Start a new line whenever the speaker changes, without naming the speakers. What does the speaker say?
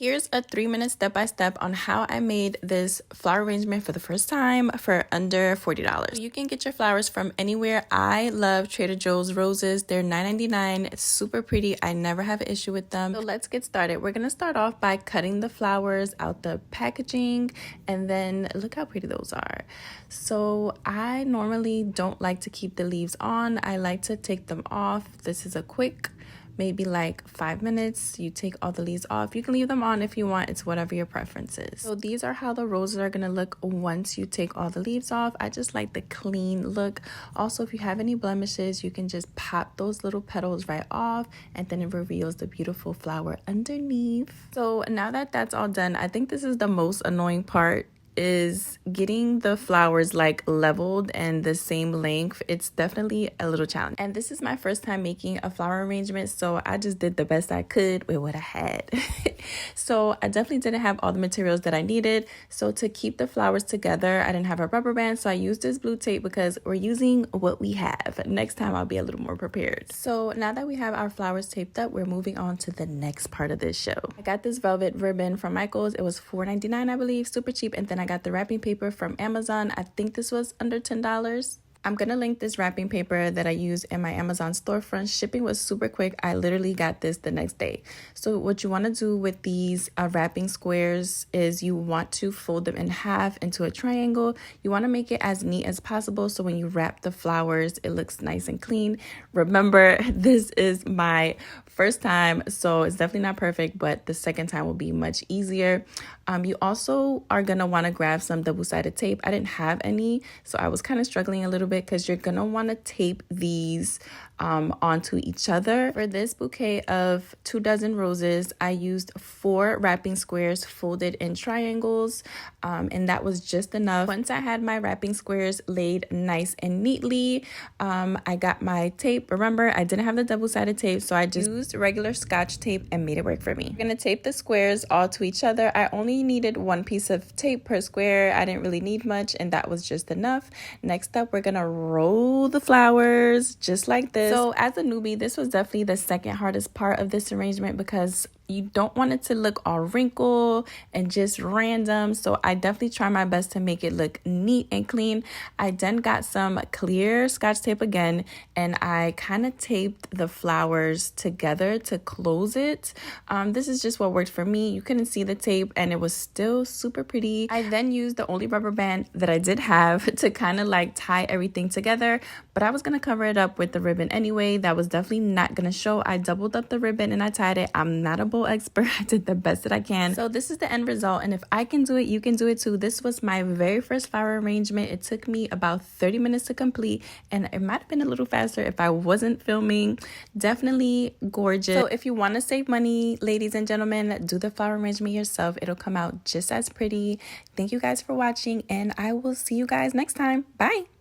Here's a 3-minute step-by-step on how I made this flower arrangement for the first time for under $40. You can get your flowers from anywhere. I love Trader Joe's roses. They're $9.99. It's super pretty. I never have an issue with them. So let's get started. We're going to start off by cutting the flowers out the packaging, and then look how pretty those are. So I normally don't like to keep the leaves on. I like to take them off. This is a quick maybe like 5 minutes. You take all the leaves off. You can leave them on if you want. It's whatever your preference is. So these are how the roses are going to look once you take all the leaves off. I just like the clean look. Also, if you have any blemishes, you can just pop those little petals right off, and then it reveals the beautiful flower underneath. So now that that's all done, I think this is the most annoying part, is getting the flowers like leveled and the same length. It's definitely a little challenge. And this is my first time making a flower arrangement, so I just did the best I could with what I had. So I definitely didn't have all the materials that I needed. So to keep the flowers together, I didn't have a rubber band, so I used this blue tape because we're using what we have. Next time I'll be a little more prepared. So now that we have our flowers taped up, we're moving on to the next part of this show. I got this velvet ribbon from Michael's. It was $4.99, I believe, super cheap. And then I got the wrapping paper from Amazon. I think this was under $10. I'm going to link this wrapping paper that I use in my Amazon storefront. Shipping was super quick. I literally got this the next day. So what you want to do with these wrapping squares is you want to fold them in half into a triangle. You want to make it as neat as possible, so when you wrap the flowers, it looks nice and clean. Remember, this is my first time, so it's definitely not perfect, but the second time will be much easier. You also are going to want to grab some double-sided tape. I didn't have any, so I was kind of struggling a little bit, because you're going to want to tape these onto each other. For this bouquet of 24 roses, I used 4 wrapping squares folded in triangles, and that was just enough. Once I had my wrapping squares laid nice and neatly, I got my tape. Remember, I didn't have the double-sided tape, so I just used regular Scotch tape and made it work for me. I'm going to tape the squares all to each other. I only needed 1 piece of tape per square. I didn't really need much, and that was just enough. Next up, we're going to roll the flowers just like this. So as a newbie, this was definitely the second hardest part of this arrangement, because you don't want it to look all wrinkled and just random. So I definitely try my best to make it look neat and clean. I then got some clear Scotch tape again, and I kind of taped the flowers together to close it. This is just what worked for me. You couldn't see the tape, and it was still super pretty. I then used the only rubber band that I did have to kind of like tie everything together, but I was going to cover it up with the ribbon anyway. That was definitely not going to show. I doubled up the ribbon and I tied it. I'm not a bow expert. I did the best that I can. So this is the end result, and if I can do it, you can do it too. This was my very first flower arrangement. It took me about 30 minutes to complete, and it might have been a little faster if I wasn't filming. Definitely gorgeous. So if you want to save money, ladies and gentlemen, do the flower arrangement yourself. It'll come out just as pretty. Thank you guys for watching, and I will see you guys next time. Bye.